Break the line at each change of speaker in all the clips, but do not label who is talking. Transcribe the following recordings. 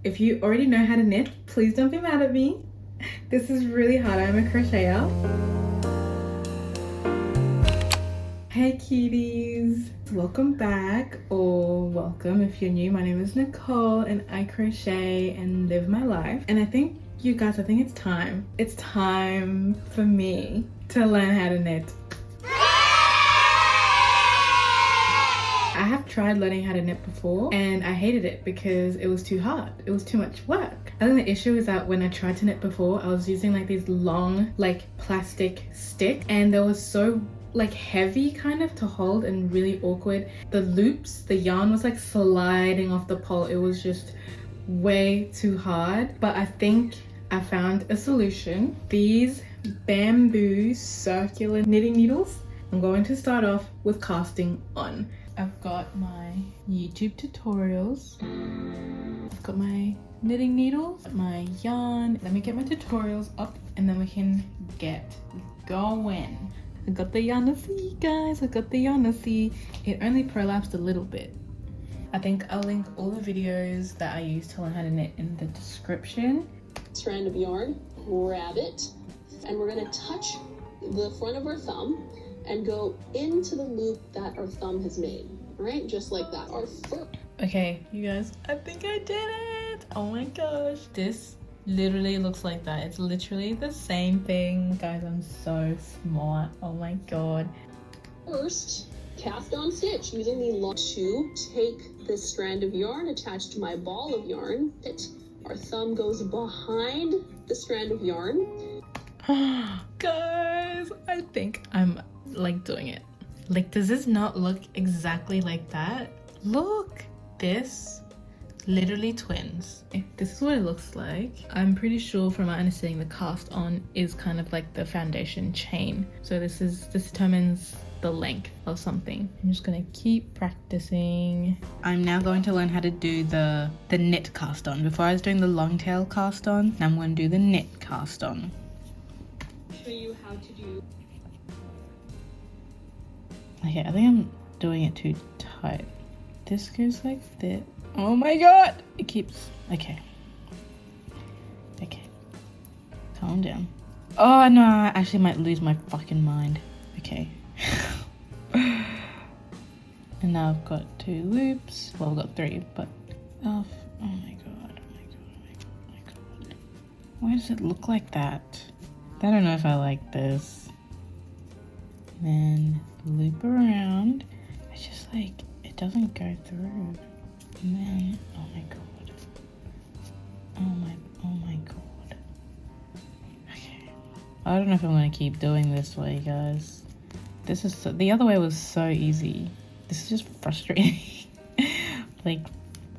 If you already know how to knit, please don't be mad at me. This is really hard. I'm a crocheter. Hey cuties, welcome back, or welcome if you're new. My name is Nicole and I crochet and live my life. And I think you guys, it's time. It's time for me to learn how to knit. I have tried learning how to knit before and I hated it because it was too hard. It was too much work. I think the issue is that when I tried to knit before, I was using like these long plastic sticks and they were so heavy kind of to hold and really awkward. The loops, the yarn was like sliding off the pole. It was just way too hard. But I think I found a solution. These bamboo circular knitting needles. I'm going to start off with casting on. I've got my YouTube tutorials. I've got my knitting needles, my yarn. Let me get my tutorials up and then we can get going. I got the yarn to see, guys. I got the yarn to see. It only prolapsed a little bit. I think I'll link all the videos that I use to learn how to knit in the description.
Strand of yarn, grab it, and we're gonna touch the front of our thumb and go into the loop that our thumb has made, right? Just like that.
Okay, you guys, I think I did it. Oh my gosh. This literally looks like that. It's literally the same thing. Guys, I'm so smart. Oh my god.
First, cast on stitch using the long to take this strand of yarn attached to my ball of yarn. Our thumb goes behind the strand of yarn.
Guys, I think I'm doing it. Does this not look exactly like that? Look, this literally twins. This is what it looks like. I'm pretty sure from my understanding the cast on is kind of like the foundation chain. So this determines the length of something. I'm just gonna keep practicing. I'm now going to learn how to do the knit cast on. Before I was doing the long tail cast on, now I'm going to do the knit cast on.
Show you how to do.
Okay, I think I'm doing it too tight. This goes like this. Oh my god! It keeps... Okay. Calm down. Oh no, I actually might lose my fucking mind. Okay. And now I've got 2 loops. Well, I've got 3, but... Oh my god. Why does it look like that? I don't know if I like this. And then loop around. It's just it doesn't go through. And then, oh my god. Oh my god. Okay. I don't know if I'm gonna keep doing this way, guys. This is the other way was so easy. This is just frustrating.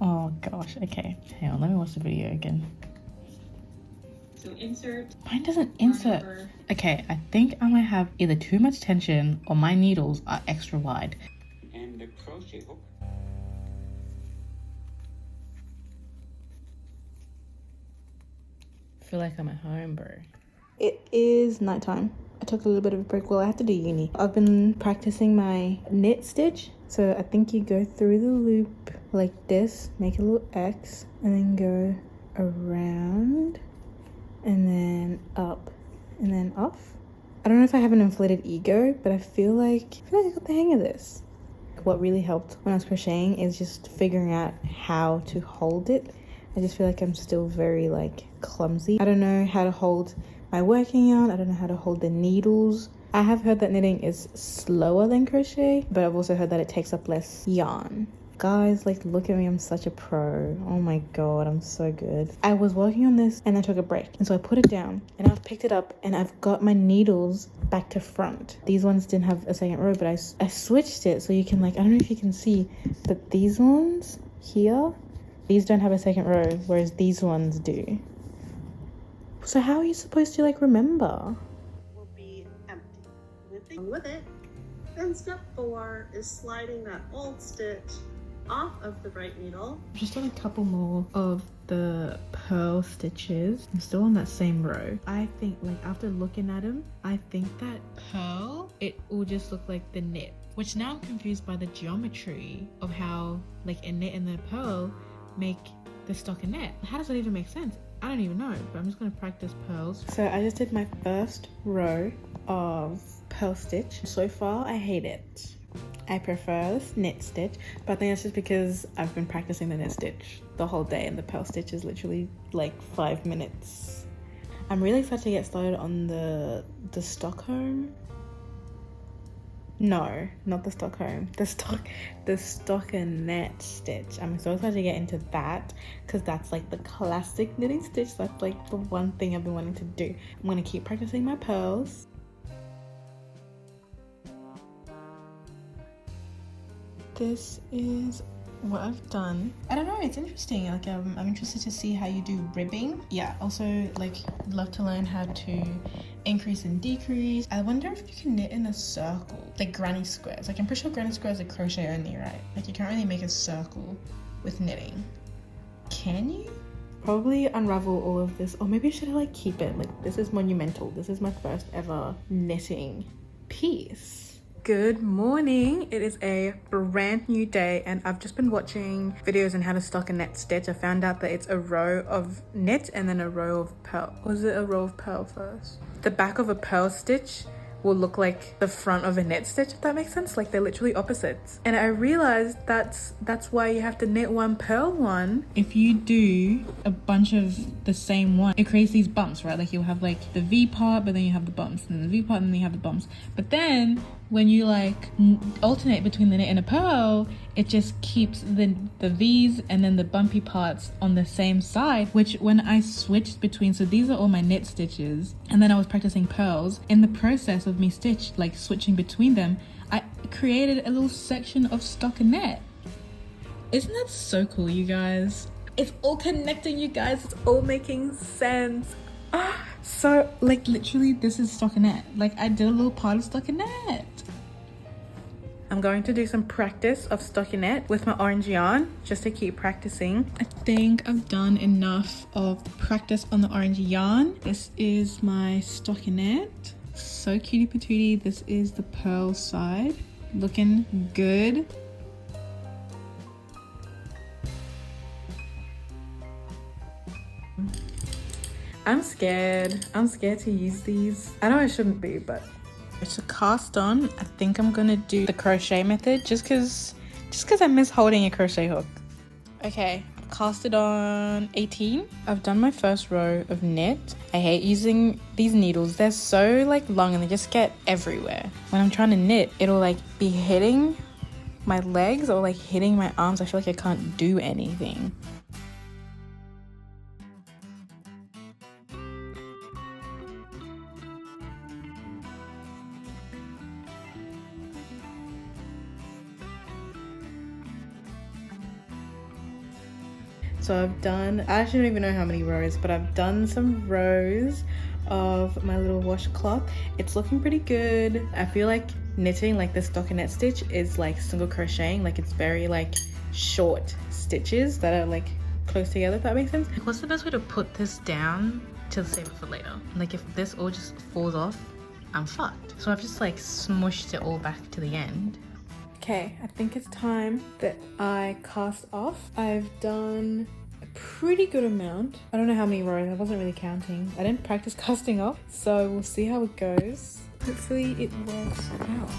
Oh gosh. Okay. Hang on, let me watch the video again.
So insert.
Mine doesn't insert. Okay, I think I might have either too much tension or my needles are extra wide.
And the crochet hook.
I feel like I'm at home, bro. It is nighttime. I took a little bit of a break. Well, I had to do uni. I've been practicing my knit stitch. So I think you go through the loop like this, make a little X, and then go around, and then up, and then off. I don't know if I have an inflated ego, but I feel like I got the hang of this. What really helped when I was crocheting is just figuring out how to hold it. I just feel like I'm still very clumsy. I don't know how to hold my working yarn. I don't know how to hold the needles. I have heard that knitting is slower than crochet, but I've also heard that it takes up less yarn. Guys, look at me, I'm such a pro. Oh my god, I'm so good. I was working on this and I took a break. And so I put it down and I've picked it up and I've got my needles back to front. These ones didn't have a second row, but I switched it so you can I don't know if you can see, but these ones here, these don't have a second row, whereas these ones do. So how are you supposed to remember?
Will be empty. With it. Then step 4 is sliding that old stitch off of the right needle.
I've just done a couple more of the purl stitches. I'm still on that same row. I think after looking at them, I think that purl, it will just look like the knit, which now I'm confused by the geometry of how a knit and the purl make the stockinette. How does that even make sense? I don't even know, but I'm just gonna practice purls. So I just did my first row of purl stitch. So far, I hate it. I prefer this knit stitch, but I think that's just because I've been practicing the knit stitch the whole day and the purl stitch is literally like 5 minutes. I'm really excited to get started on the Stockholm. No, not the Stockholm. The stockinette stitch. I'm so excited to get into that because that's like the classic knitting stitch. That's like the one thing I've been wanting to do. I'm gonna keep practicing my purls. This is what I've done. I don't know, it's interesting. Like I'm interested to see how you do ribbing. Yeah, also like love to learn how to increase and decrease. I wonder if you can knit in a circle, like granny squares. Like I'm pretty sure granny squares are crochet only, right? Like you can't really make a circle with knitting. Can you? Probably unravel all of this, or maybe I should like keep it. Like this is monumental. This is my first ever knitting piece. Good morning. It is a brand new day and I've just been watching videos on how to stockinette stitch. I found out that it's a row of knit and then a row of purl. Was it a row of purl first? The back of a purl stitch will look like the front of a knit stitch, if that makes sense. Like they're literally opposites. And I realized that's why you have to knit one, purl one. If you do a bunch of the same one, it creates these bumps, right? Like you'll have like the V part, but then you have the bumps, and then the V part, and then you have the bumps. But then when you like alternate between the knit and a purl, it just keeps the V's and then the bumpy parts on the same side, which when I switched between, so these are all my knit stitches, and then I was practicing purls. In the process of me switching between them, I created a little section of stockinette. Isn't that so cool, you guys? It's all connecting, you guys. It's all making sense. So like literally this is stockinette. Like I did a little part of stockinette. I'm going to do some practice of stockinette with my orange yarn just to keep practicing. I think I've done enough of practice on the orange yarn. This is my stockinette. So cutie patootie. This is the purl side. Looking good. I'm scared to use these. I know I shouldn't be, but it's a cast on. I think I'm gonna do the crochet method just cause I miss holding a crochet hook. Okay, I've casted on 18. I've done my first row of knit. I hate using these needles. They're so like long and they just get everywhere. When I'm trying to knit, it'll like be hitting my legs or like hitting my arms. I feel like I can't do anything. So I've done, I actually don't even know how many rows, but I've done some rows of my little washcloth. It's looking pretty good. I feel like knitting like the stockinette stitch is like single crocheting. Like it's very like short stitches that are like close together, if that makes sense. What's the best way to put this down to save it for later? Like if this all just falls off, I'm fucked. So I've just like smushed it all back to the end. Okay, I think it's time that I cast off. I've done a pretty good amount. I don't know how many rows, I wasn't really counting. I didn't practice casting off, so we'll see how it goes. Hopefully it works out.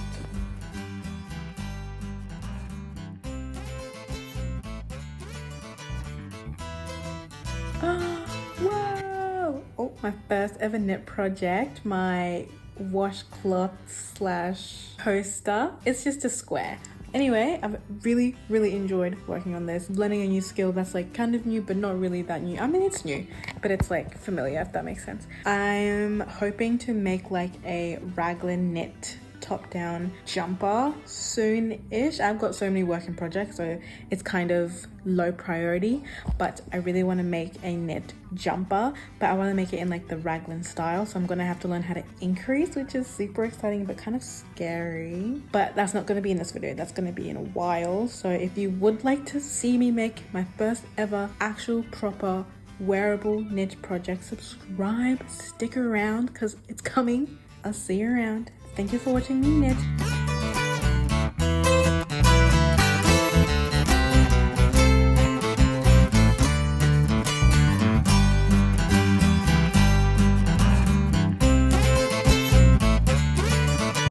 Whoa! Oh, my first ever knit project. My washcloth / poster. It's just a square. Anyway, I've really enjoyed working on this. Learning a new skill that's like kind of new but not really that new. I mean, it's new, but it's like familiar, if that makes sense. I'm hoping to make like a raglan knit top-down jumper soon-ish. I've got so many working projects, so it's kind of low priority, but I really want to make a knit jumper, but I want to make it in like the raglan style, so I'm gonna have to learn how to increase, which is super exciting but kind of scary. But that's not going to be in this video, that's going to be in a while. So if you would like to see me make my first ever actual proper wearable knit project, subscribe, stick around because it's coming. I'll see you around. Thank you for watching me knit.